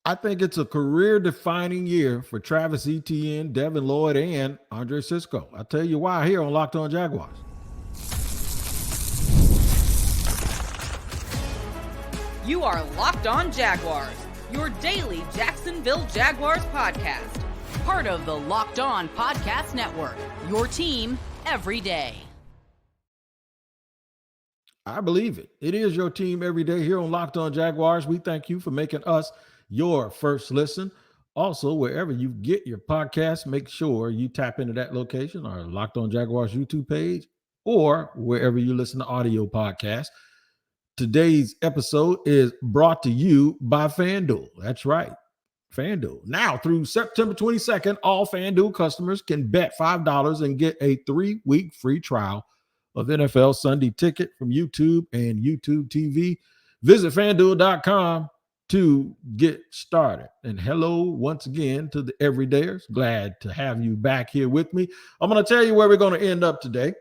I think it's a career-defining year for Travis Etienne, Devin Lloyd, and Andre Cisco. I'll tell you why here on Locked On Jaguars. You are Locked On Jaguars, your daily Jacksonville Jaguars podcast. Part of the Locked On Podcast Network, your team every day. I believe it. It is your team every day here on Locked On Jaguars. We thank you for making us your first listen. Also, wherever you get your podcast, make sure you tap into that location, our Locked On Jaguars YouTube page, or wherever you listen to audio podcasts. Today's episode is brought to you by FanDuel. That's right, FanDuel. Now, through September 22nd, all FanDuel customers can bet $5 and get a 3-week free trial of NFL Sunday Ticket from YouTube and YouTube TV. Visit FanDuel.com to get started. And hello once again to the everydayers. Glad to have you back here with me. I'm going to tell you where we're going to end up today.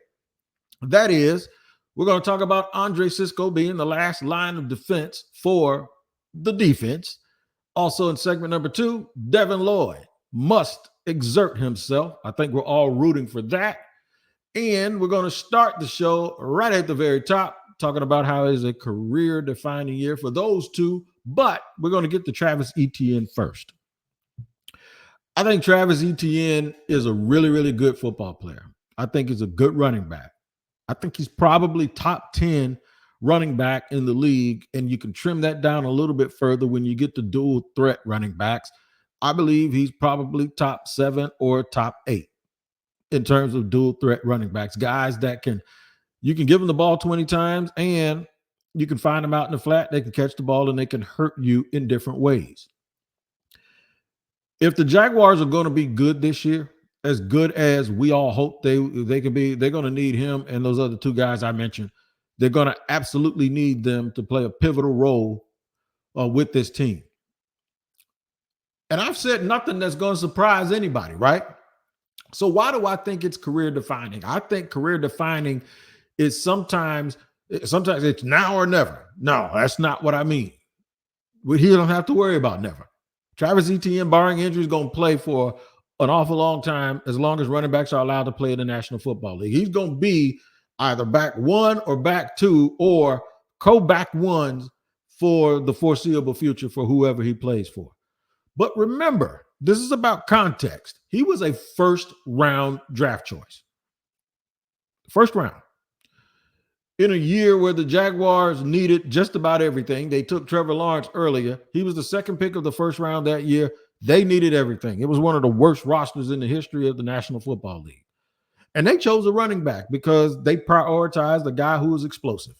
That is, we're going to talk about Andre Cisco being the last line of defense for the defense. Also in segment number 2, Devin Lloyd must exert himself. I think we're all rooting for that. And we're going to start the show right at the very top, talking about how it is a career-defining year for those two. But we're going to get to Travis Etienne first. I think Travis Etienne is a really, really good football player. I think he's a good running back. I think he's probably top 10 running back in the league, and you can trim that down a little bit further when you get to dual threat running backs. I believe he's probably top 7 or top 8 in terms of dual threat running backs, guys that you can give them the ball 20 times and you can find them out in the flat. They can catch the ball and they can hurt you in different ways. If the Jaguars are going to be good this year, as good as we all hope they can be, they're going to need him and those other two guys I mentioned. They're going to absolutely need them to play a pivotal role with this team. And I've said nothing that's going to surprise anybody, right? So why do I think it's career defining? I think career defining is sometimes it's now or never. No, that's not what I mean. He don't have to worry about never. Travis Etienne, barring injury, is going to play for an awful long time as long as running backs are allowed to play in the National Football League. He's going to be either back 1 or back 2 or co-back 1s for the foreseeable future for whoever he plays for. But remember, this is about context. He was a first-round draft choice. First round. In a year where the Jaguars needed just about everything, they took Trevor Lawrence earlier. He was the second pick of the first round that year. They needed everything. It was one of the worst rosters in the history of the National Football League. And they chose a running back because they prioritized a guy who was explosive.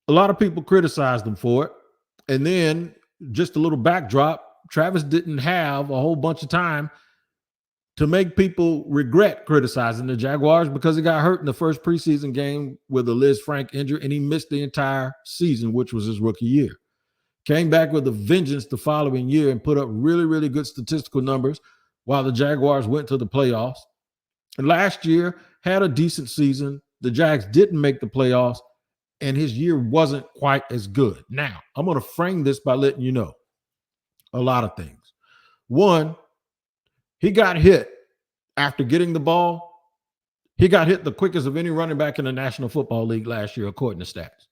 A lot of people criticized him for it. And then just a little backdrop, Travis didn't have a whole bunch of time to make people regret criticizing the Jaguars because he got hurt in the first preseason game with a Liz Frank injury, and he missed the entire season, which was his rookie year. Came back with a vengeance the following year and put up really, really good statistical numbers while the Jaguars went to the playoffs. And last year had a decent season. The Jags didn't make the playoffs, and his year wasn't quite as good. Now, I'm going to frame this by letting you know a lot of things. One, he got hit after getting the ball. He got hit the quickest of any running back in the National Football League last year, according to stats.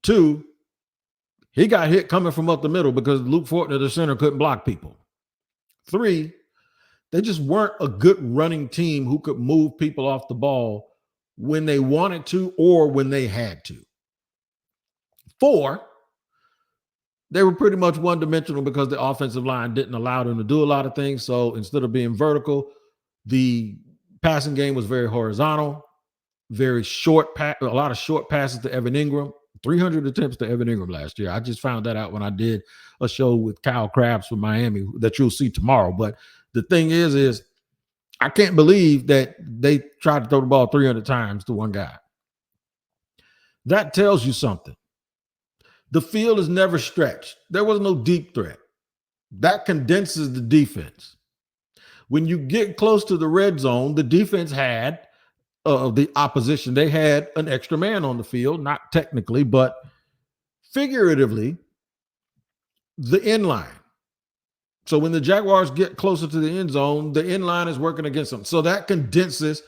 Two, he got hit coming from up the middle because Luke Fortner, the center, couldn't block people. Three, they just weren't a good running team who could move people off the ball when they wanted to or when they had to. Four, they were pretty much one-dimensional because the offensive line didn't allow them to do a lot of things. So instead of being vertical, the passing game was very horizontal, very short, a lot of short passes to Evan Ingram. 300 attempts to Evan Ingram last year. I just found that out when I did a show with Kyle Krabs from Miami that you'll see tomorrow. But the thing is I can't believe that they tried to throw the ball 300 times to one guy. That tells you something. The field is never stretched. There was no deep threat. That condenses the defense. When you get close to the red zone, the defense had the opposition, they had an extra man on the field, not technically, but figuratively, the end line. So when the Jaguars get closer to the end zone, the end line is working against them. So that condenses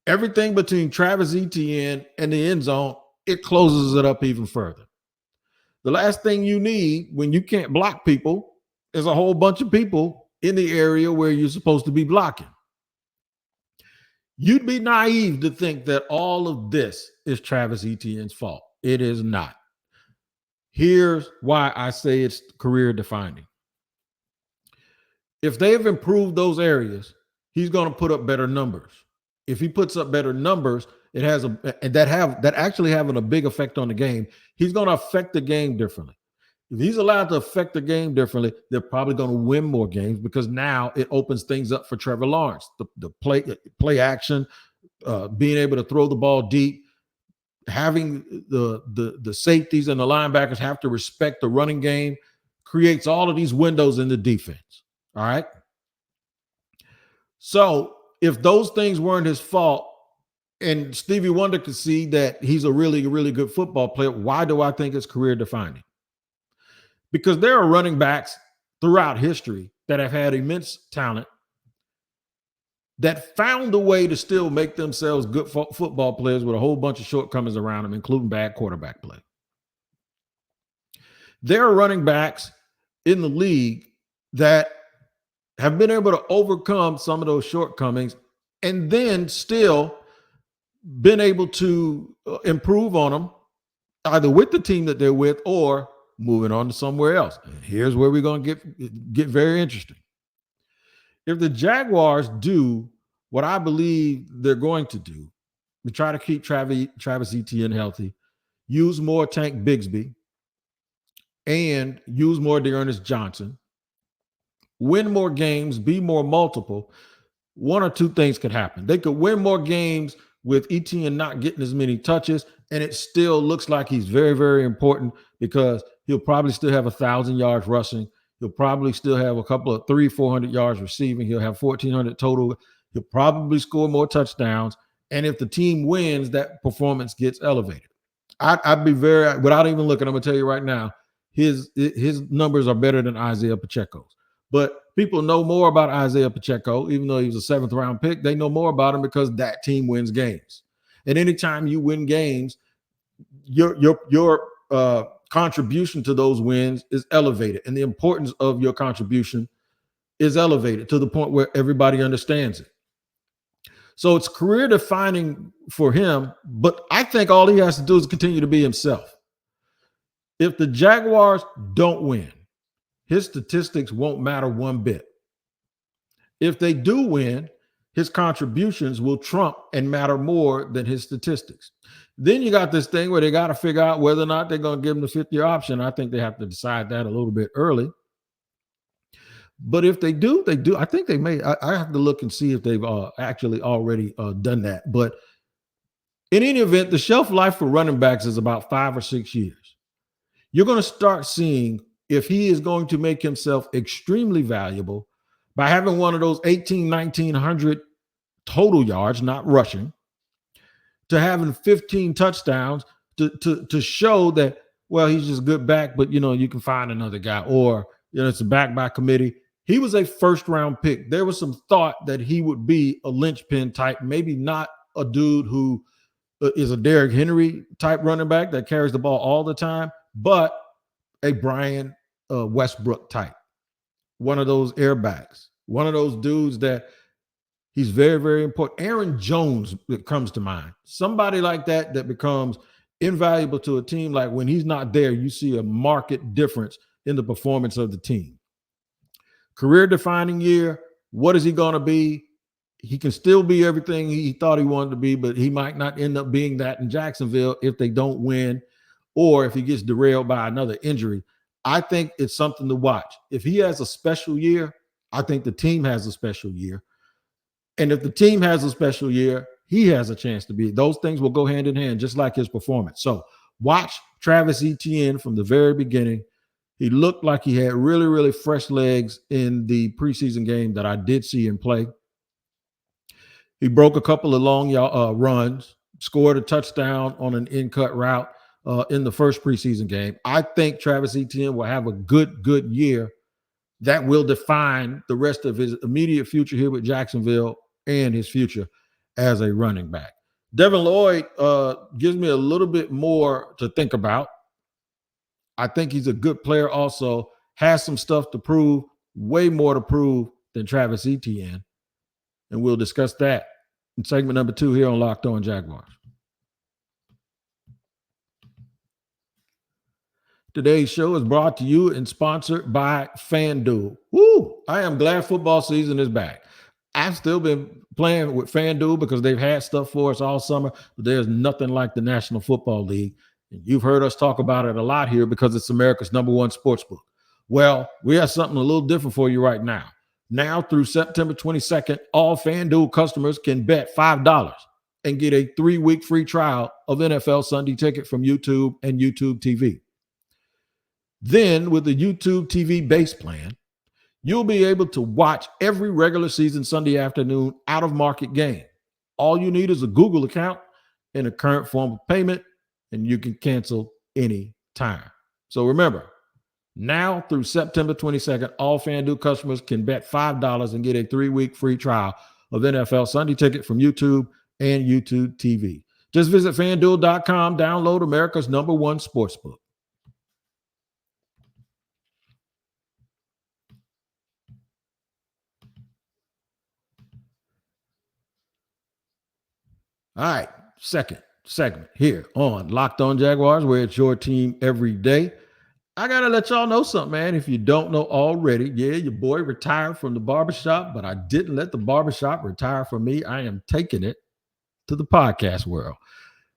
everything between Travis Etienne and the end zone. It closes it up even further. The last thing you need when you can't block people is a whole bunch of people in the area where you're supposed to be blocking. You'd be naive to think that all of this is Travis Etienne's fault. It is not. Here's why I say it's career defining. If they have improved those areas, he's going to put up better numbers. If he puts up better numbers, it has that actually having a big effect on the game. He's going to affect the game differently. If he's allowed to affect the game differently, they're probably going to win more games because now it opens things up for Trevor Lawrence. The play action, being able to throw the ball deep, having the safeties and the linebackers have to respect the running game, creates all of these windows in the defense. All right. So if those things weren't his fault, and Stevie Wonder could see that he's a really, really good football player, why do I think it's career defining? Because there are running backs throughout history that have had immense talent that found a way to still make themselves good football players with a whole bunch of shortcomings around them, including bad quarterback play. There are running backs in the league that have been able to overcome some of those shortcomings and then still been able to improve on them either with the team that they're with or moving on to somewhere else. And here's where we're going to get very interesting. If the Jaguars do what I believe they're going to do, we try to keep Travis Etienne healthy, use more Tank Bigsby, and use more Dearness Johnson, win more games, be more multiple, one or two things could happen. They could win more games with Etienne not getting as many touches, and it still looks like he's very, very important because he'll probably still have 1,000 yards rushing. He'll probably still have a couple of 300-400 yards receiving. He'll have 1,400 total. He'll probably score more touchdowns. And if the team wins, that performance gets elevated. I'd be very, without even looking, I'm going to tell you right now, his numbers are better than Isaiah Pacheco's. But people know more about Isaiah Pacheco, even though he was a 7th-round pick. They know more about him because that team wins games. And anytime you win games, your contribution to those wins is elevated, and the importance of your contribution is elevated to the point where everybody understands it. So it's career defining for him, but I think all he has to do is continue to be himself. If the Jaguars don't win, his statistics won't matter one bit. If they do win, his contributions will trump and matter more than his statistics. Then you got this thing where they got to figure out whether or not they're going to give him the 5th-year option. I think they have to decide that a little bit early. But if they do, they do. I think they may. I have to look and see if they've actually already done that. But in any event, the shelf life for running backs is about 5 or 6 years. You're going to start seeing if he is going to make himself extremely valuable by having one of those 1,900 total yards, not rushing, to having 15 touchdowns to show that, well, he's just good back, but, you can find another guy, or, it's a back by committee. He was a 1st-round pick. There was some thought that he would be a linchpin type, maybe not a dude who is a Derrick Henry type running back that carries the ball all the time, but a Brian Westbrook type, one of those airbacks, one of those dudes that he's very, very important. Aaron Jones comes to mind. Somebody like that becomes invaluable to a team. Like when he's not there, you see a marked difference in the performance of the team. Career defining year. What is he going to be? He can still be everything he thought he wanted to be, but he might not end up being that in Jacksonville if they don't win, or if he gets derailed by another injury. I think it's something to watch. If he has a special year, I think the team has a special year. And if the team has a special year, he has a chance to be. Those things will go hand in hand, just like his performance. So watch Travis Etienne from the very beginning. He looked like he had really, really fresh legs in the preseason game that I did see him play. He broke a couple of long runs, scored a touchdown on an in-cut route, in the first preseason game. I think Travis Etienne will have a good year that will define the rest of his immediate future here with Jacksonville and his future as a running back. Devin Lloyd gives me a little bit more to think about. I think he's a good player also, has some stuff to prove, way more to prove than Travis Etienne. And we'll discuss that in segment number 2 here on Locked On Jaguars. Today's show is brought to you and sponsored by FanDuel. Woo! I am glad football season is back. I've still been playing with FanDuel because they've had stuff for us all summer, but there's nothing like the National Football League. And you've heard us talk about it a lot here because it's America's #1 sportsbook. Well, we have something a little different for you right now. Now through September 22nd, all FanDuel customers can bet $5 and get a 3-week free trial of NFL Sunday Ticket from YouTube and YouTube TV. Then with the YouTube TV base plan, you'll be able to watch every regular season Sunday afternoon out-of-market game. All you need is a Google account and a current form of payment, and you can cancel any time. So remember, now through September 22nd, all FanDuel customers can bet $5 and get a 3-week free trial of NFL Sunday Ticket from YouTube and YouTube TV. Just visit FanDuel.com, download America's #1 sportsbook. All right, second segment here on Locked On Jaguars, where it's your team every day. I got to let y'all know something, man. If you don't know already, yeah, your boy retired from the barbershop, but I didn't let the barbershop retire from me. I am taking it to the podcast world.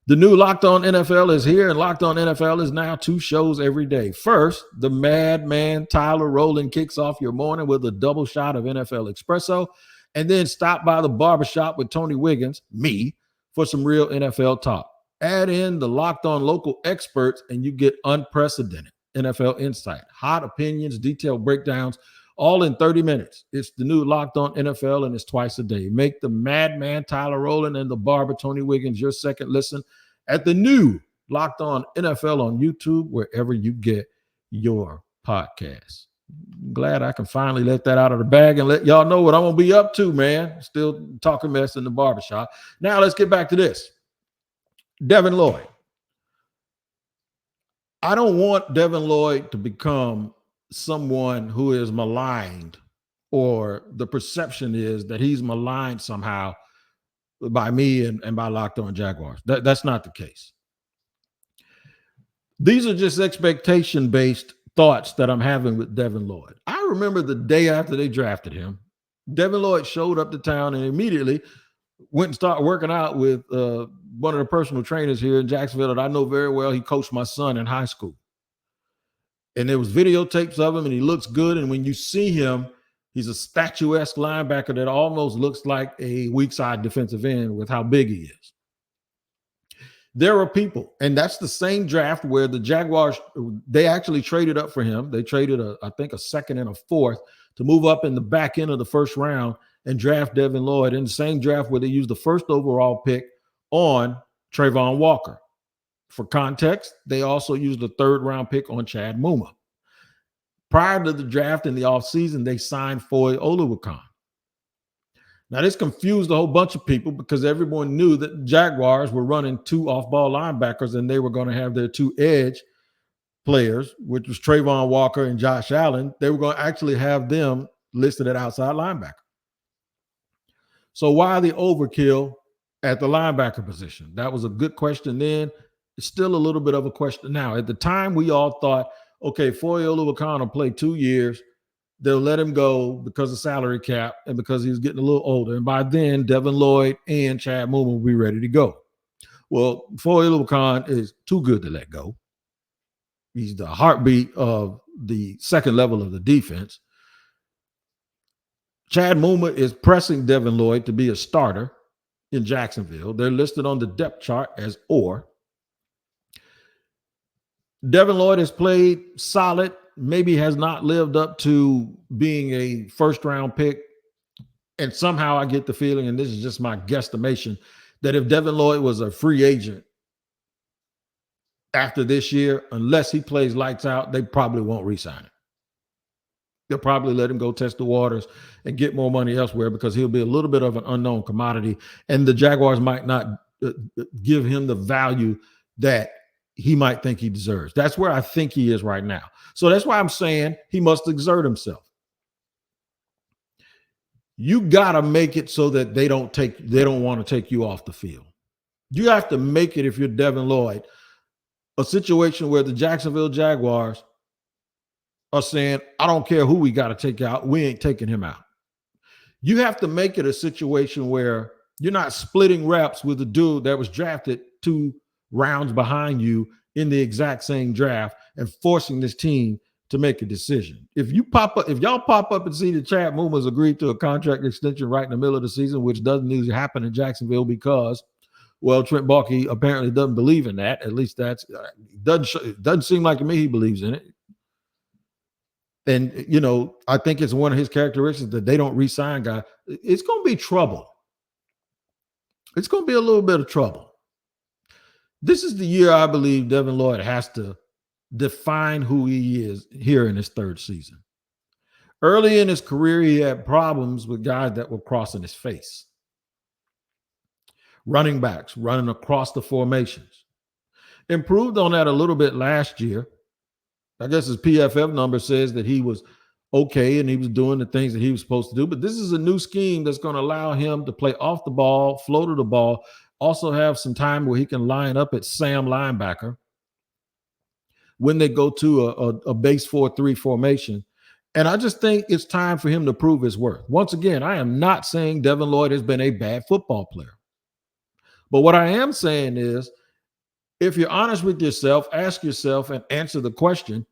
The new Locked On NFL is here, and Locked On NFL is now 2 shows every day. First, the madman Tyler Rowland kicks off your morning with a double shot of NFL Espresso, and then stop by the barbershop with Tony Wiggins, me, for some real NFL talk. Add in the Locked On local experts, and you get unprecedented NFL insight, hot opinions, detailed breakdowns, all in 30 minutes. It's the new Locked On NFL, and it's twice a day. Make the madman Tyler Rowland and the barber Tony Wiggins your second listen at the new Locked On NFL on YouTube, wherever you get your podcasts. Glad I can finally let that out of the bag and let y'all know what I'm going to be up to, man. Still talking mess in the barbershop. Now let's get back to this. Devin Lloyd. I don't want Devin Lloyd to become someone who is maligned, or the perception is that he's maligned somehow by me and by Locked On Jaguars. That's not the case. These are just expectation-based thoughts that I'm having with Devin Lloyd. I remember the day after they drafted him, Devin Lloyd showed up to town and immediately went and started working out with one of the personal trainers here in Jacksonville that I know very well. He coached my son in high school. And there was videotapes of him, and he looks good. And when you see him, he's a statuesque linebacker that almost looks like a weak side defensive end with how big he is. There are people, and that's the same draft where the Jaguars, they actually traded up for him. They traded, I think, a second and a fourth to move up in the back end of the first round and draft Devin Lloyd, in the same draft where they used the first overall pick on Trayvon Walker. For context, they also used a third-round pick on Chad Muma. Prior to the draft in the offseason, they signed Foye Oluokun. Now, this confused a whole bunch of people because everyone knew that the Jaguars were running 2 off-ball linebackers, and they were going to have their 2 edge players, which was Trayvon Walker and Josh Allen. They were going to actually have them listed at outside linebacker. So why the overkill at the linebacker position? That was a good question then. It's still a little bit of a question now. At the time, we all thought, okay, Foye Oluokun will play 2 years. They'll let him go because of salary cap and because he was getting a little older. And by then, Devin Lloyd and Chad Muma will be ready to go. Well, Foye Oluokun is too good to let go. He's the heartbeat of the second level of the defense. Chad Muma is pressing Devin Lloyd to be a starter in Jacksonville. They're listed on the depth chart as or. Devin Lloyd has played solid, maybe has not lived up to being a first-round pick. And somehow I get the feeling, and this is just my guesstimation, that if Devin Lloyd was a free agent after this year, unless he plays lights out, they probably won't re-sign him. They'll probably let him go test the waters and get more money elsewhere because he'll be a little bit of an unknown commodity, and the Jaguars might not give him the value that he might think he deserves. That's where I think he is right now. So that's why I'm saying he must exert himself. You got to make it so that they don't want to take you off the field. You have to make it, if you're Devin Lloyd, a situation where the Jacksonville Jaguars are saying, I don't care who we got to take out, we ain't taking him out. You have to make it a situation where you're not splitting reps with a dude that was drafted 2 rounds behind you in the exact same draft and forcing this team to make a decision. If y'all pop up and see that Chad Mooma's agreed to a contract extension right in the middle of the season, which doesn't usually happen in Jacksonville because, well, Trent Baalke apparently doesn't believe in that. At least doesn't seem like to me he believes in it. And, I think it's one of his characteristics that they don't re-sign guys. It's going to be trouble. It's going to be a little bit of trouble. This is the year I believe Devin Lloyd has to define who he is here in his 3rd season. Early in his career, he had problems with guys that were crossing his face. Running backs running across the formations. Improved on that a little bit last year. I guess his PFF number says that he was okay and he was doing the things that he was supposed to do. But this is a new scheme that's going to allow him to play off the ball, flow to the ball, also have some time where he can line up at Sam linebacker when they go to a base 4-3 formation. And I just think it's time for him to prove his worth. Once again, I am not saying Devin Lloyd has been a bad football player. But what I am saying is, if you're honest with yourself, ask yourself and answer the question,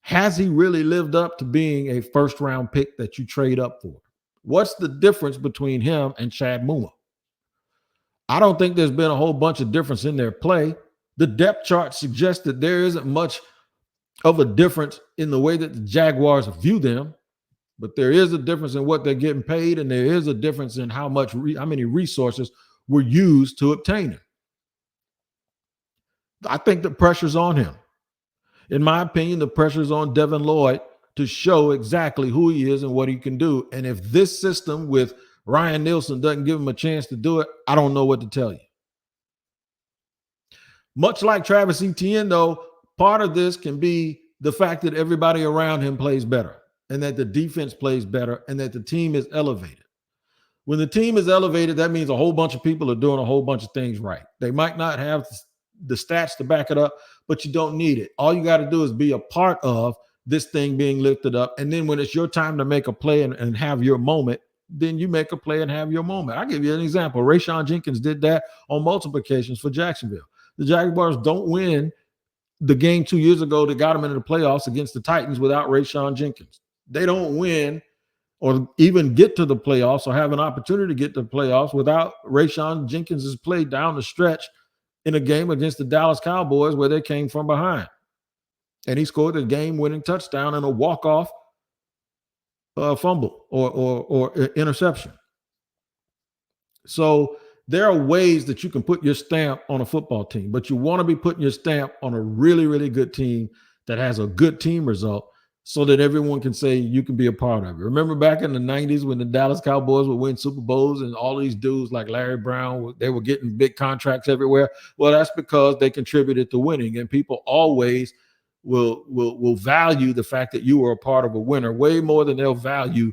has he really lived up to being a first-round pick that you trade up for? What's the difference between him and Chad Muma? I don't think there's been a whole bunch of difference in their play. The depth chart suggests that there isn't much of a difference in the way that the Jaguars view them, but there is a difference in what they're getting paid, and there is a difference in how many resources were used to obtain it. I think the pressure's on him. In my opinion, the pressure's on Devin Lloyd to show exactly who he is and what he can do. And if this system with Ryan Nielsen doesn't give him a chance to do it, I don't know what to tell you. Much like Travis Etienne, though, part of this can be the fact that everybody around him plays better and that the defense plays better and that the team is elevated. When the team is elevated, that means a whole bunch of people are doing a whole bunch of things right. They might not have the stats to back it up, but you don't need it. All you got to do is be a part of this thing being lifted up. And then when it's your time to make a play and have your moment, then you make a play and have your moment. I'll give you an example. Rayshawn Jenkins did that on multiple occasions for Jacksonville. The Jaguars don't win the game 2 years ago that got them into the playoffs against the Titans without Rayshawn Jenkins. They don't win or even get to the playoffs or have an opportunity to get to the playoffs without Rayshawn Jenkins' play down the stretch in a game against the Dallas Cowboys where they came from behind. And he scored a game-winning touchdown and a walk-off fumble or interception. So there are ways that you can put your stamp on a football team, but you want to be putting your stamp on a really, really good team that has a good team result so that everyone can say you can be a part of it. Remember back in the 90s when the Dallas Cowboys would win Super Bowls and all these dudes like Larry Brown, they were getting big contracts everywhere? Well, that's because they contributed to winning, and people always will value the fact that you were a part of a winner way more than they'll value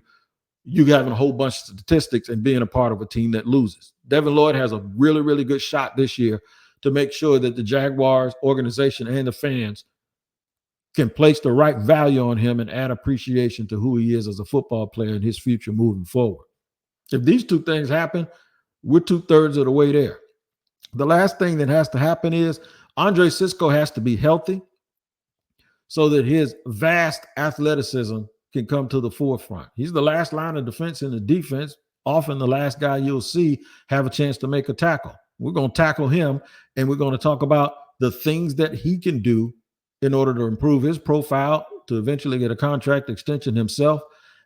you having a whole bunch of statistics and being a part of a team that loses. Devin Lloyd has a really, really good shot this year to make sure that the Jaguars organization and the fans can place the right value on him and add appreciation to who he is as a football player and his future moving forward. If these two things happen, we're 2/3 of the way there. The last thing that has to happen is Andre Cisco has to be healthy so that his vast athleticism can come to the forefront. He's the last line of defense in the defense, often the last guy you'll see have a chance to make a tackle. We're going to tackle him, and we're going to talk about the things that he can do in order to improve his profile to eventually get a contract extension himself,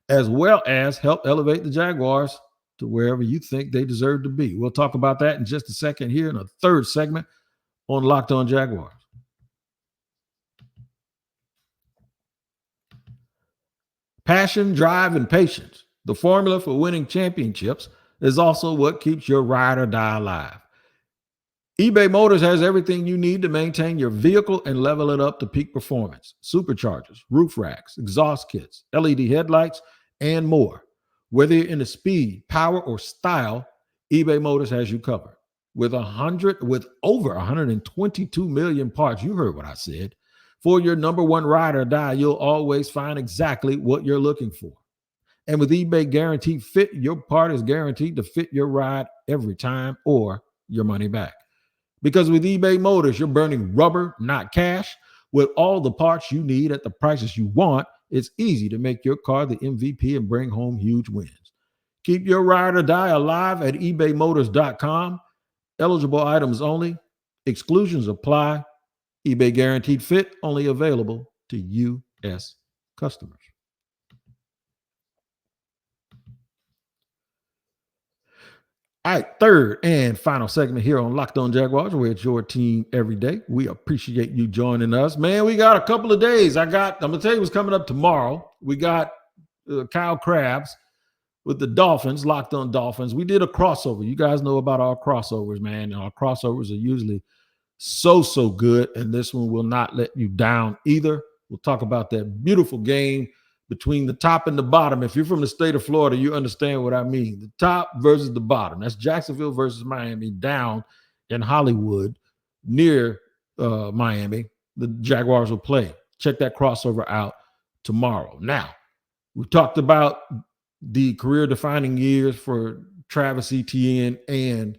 as well as help elevate the Jaguars to wherever you think they deserve to be. We'll talk about that in just a second here in a third segment on Locked On Jaguars. Passion, drive, and patience. The formula for winning championships is also what keeps your ride or die alive. eBay Motors has everything you need to maintain your vehicle and level it up to peak performance. Superchargers, roof racks, exhaust kits, LED headlights, and more. Whether you're into speed, power, or style, eBay Motors has you covered. With over 122 million parts, you heard what I said. For your number one ride or die, you'll always find exactly what you're looking for. And with eBay Guaranteed Fit, your part is guaranteed to fit your ride every time or your money back. Because with eBay Motors, you're burning rubber, not cash. With all the parts you need at the prices you want, it's easy to make your car the MVP and bring home huge wins. Keep your ride or die alive at ebaymotors.com. Eligible items only. Exclusions apply. eBay Guaranteed Fit only available to U.S. customers. All right, third and final segment here on Locked On Jaguars, where it's your team every day. We appreciate you joining us. Man, we got a couple of days. I'm going to tell you what's coming up tomorrow. We got Kyle Krabs with the Dolphins, Locked On Dolphins. We did a crossover. You guys know about our crossovers, man. Our crossovers are usually so good, and this one will not let you down either. We'll talk about that beautiful game between the top and the bottom. If you're from the state of Florida, you understand what I mean. The top versus the bottom. That's Jacksonville versus Miami down in Hollywood near Miami. The Jaguars will play. Check that crossover out tomorrow. Now, we talked about the career-defining years for Travis Etienne and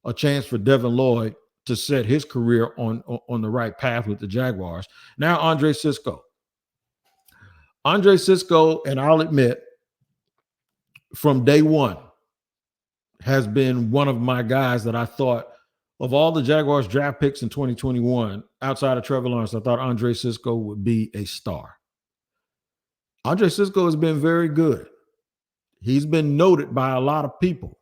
a chance for Devin Lloyd to set his career on the right path with the Jaguars. Now, Andre Cisco. Andre Cisco, and I'll admit, from day one, has been one of my guys that I thought, of all the Jaguars draft picks in 2021, outside of Trevor Lawrence, I thought Andre Cisco would be a star. Andre Cisco has been very good. He's been noted by a lot of people.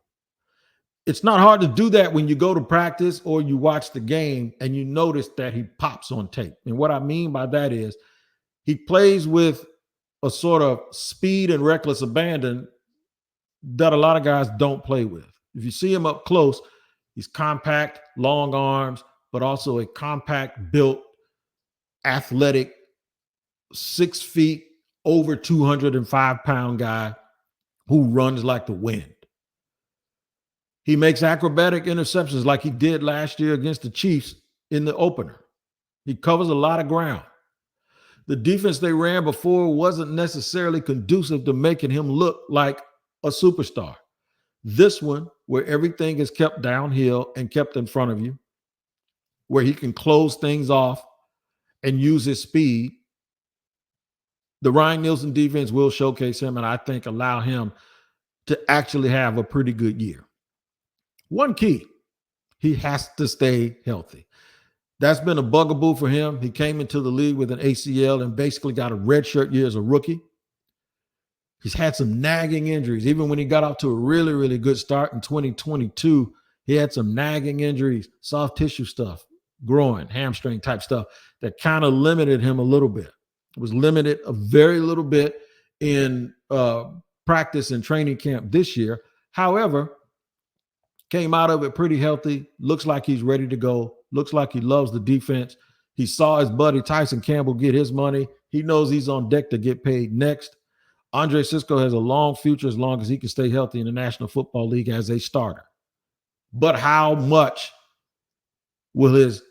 It's not hard to do that when you go to practice or you watch the game and you notice that he pops on tape. And what I mean by that is he plays with a sort of speed and reckless abandon that a lot of guys don't play with. If you see him up close, he's compact, long arms, but also a compact built, athletic, 6 feet, over 205-pound guy who runs like the wind. He makes acrobatic interceptions like he did last year against the Chiefs in the opener. He covers a lot of ground. The defense they ran before wasn't necessarily conducive to making him look like a superstar. This one, where everything is kept downhill and kept in front of you, where he can close things off and use his speed, the Ryan Nielsen defense will showcase him and I think allow him to actually have a pretty good year. One key, he has to stay healthy. That's been a bugaboo for him. He came into the league with an ACL and basically got a redshirt year as a rookie. He's had some nagging injuries. Even when he got off to a really, really good start in 2022, he had some nagging injuries, soft tissue stuff, groin, hamstring type stuff that kind of limited him a little bit. It was limited a very little bit in practice and training camp this year. However, came out of it pretty healthy. Looks like he's ready to go. Looks like he loves the defense. He saw his buddy Tyson Campbell get his money. He knows he's on deck to get paid next. Andre Cisco has a long future as long as he can stay healthy in the National Football League as a starter. But how much will his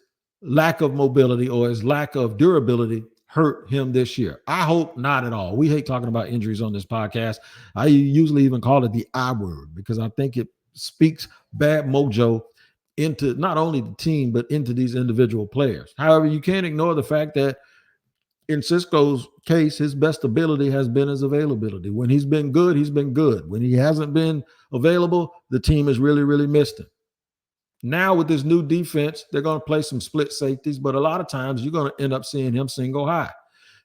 lack of mobility or his lack of durability hurt him this year? I hope not at all. We hate talking about injuries on this podcast. I usually even call it the I word because I think it speaks bad mojo into not only the team, but into these individual players. However, you can't ignore the fact that in Cisco's case, his best ability has been his availability. When he's been good, he's been good. When he hasn't been available, the team has really, really missed him. Now with this new defense, they're going to play some split safeties, but a lot of times you're going to end up seeing him single high.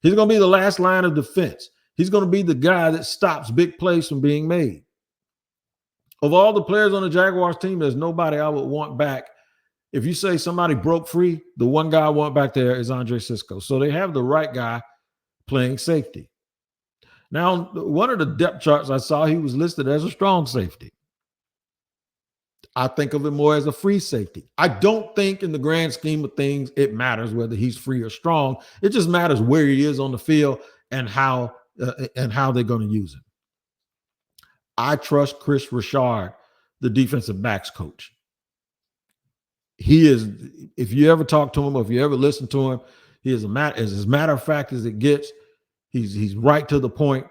He's going to be the last line of defense. He's going to be the guy that stops big plays from being made. Of all the players on the Jaguars team, there's nobody I would want back. If you say somebody broke free, the one guy I want back there is Andre Cisco. So they have the right guy playing safety. Now, one of the depth charts I saw, he was listed as a strong safety. I think of him more as a free safety. I don't think in the grand scheme of things it matters whether he's free or strong. It just matters where he is on the field and how they're going to use him. I trust Chris Richard, the defensive backs coach. He is, if you ever talk to him or if you ever listen to him, he is as matter of fact as it gets. He's right to the point.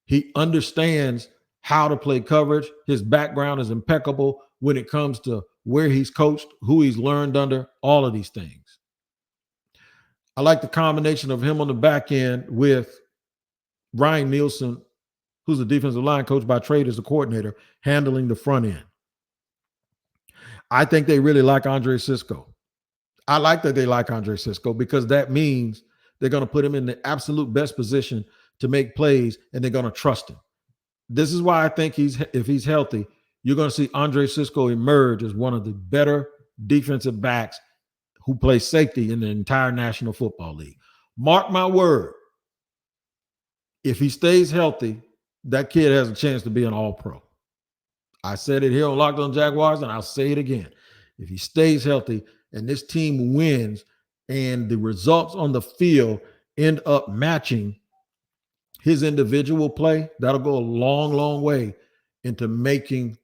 He understands how to play coverage. His background is impeccable when it comes to where he's coached, who he's learned under, all of these things. I like the combination of him on the back end with Ryan Nielsen, who's a defensive line coach by trade as a coordinator, handling the front end. I think they really like Andre Cisco. I like that they like Andre Cisco because that means they're going to put him in the absolute best position to make plays, and they're going to trust him. This is why I think if he's healthy, you're going to see Andre Cisco emerge as one of the better defensive backs who play safety in the entire National Football League. Mark my word, if he stays healthy, that kid has a chance to be an all-pro. I said it here on Locked On Jaguars, and I'll say it again. If he stays healthy and this team wins and the results on the field end up matching his individual play, that'll go a long, long way into making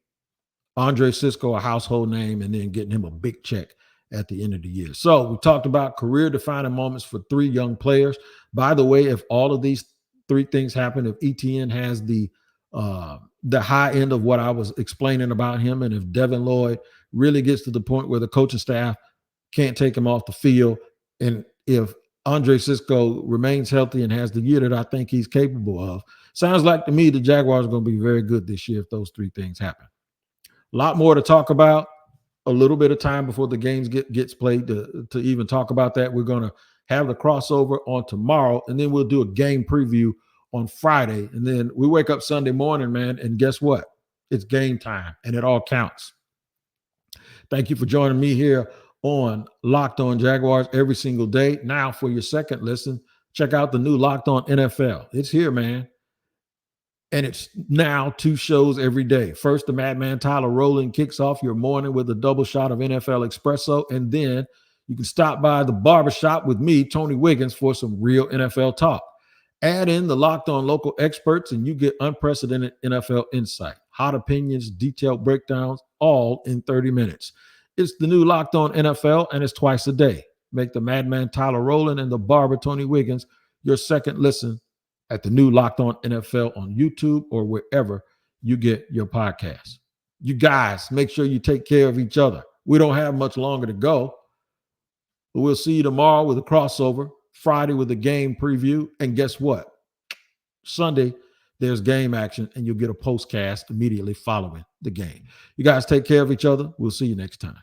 Andre Cisco a household name and then getting him a big check at the end of the year. So we talked about career-defining moments for 3 young players. By the way, if all of these 3 things happen, if Etienne has the high end of what I was explaining about him, and if Devin Lloyd really gets to the point where the coaching staff can't take him off the field, and if Andre Cisco remains healthy and has the year that I think he's capable of, sounds like to me the Jaguars are going to be very good this year if those 3 things happen. A lot more to talk about. A little bit of time before the games gets played to even talk about that. We're going to have the crossover on tomorrow, and then we'll do a game preview on Friday. And then we wake up Sunday morning, man, and guess what? It's game time, and it all counts. Thank you for joining me here on Locked On Jaguars every single day. Now, for your second listen, check out the new Locked On NFL. It's here, man. And it's now 2 shows every day. First, the Madman Tyler Rowland kicks off your morning with a double shot of NFL Espresso. And then you can stop by the barbershop with me, Tony Wiggins, for some real NFL talk. Add in the Locked On local experts and you get unprecedented NFL insight, hot opinions, detailed breakdowns, all in 30 minutes. It's the new Locked On NFL, and it's twice a day. Make the Madman Tyler Rowland and the barber Tony Wiggins your second listen at the new Locked On NFL on YouTube or wherever you get your podcasts. You guys, make sure you take care of each other. We don't have much longer to go. But we'll see you tomorrow with a crossover, Friday with a game preview, and guess what? Sunday, there's game action, and you'll get a postcast immediately following the game. You guys take care of each other. We'll see you next time.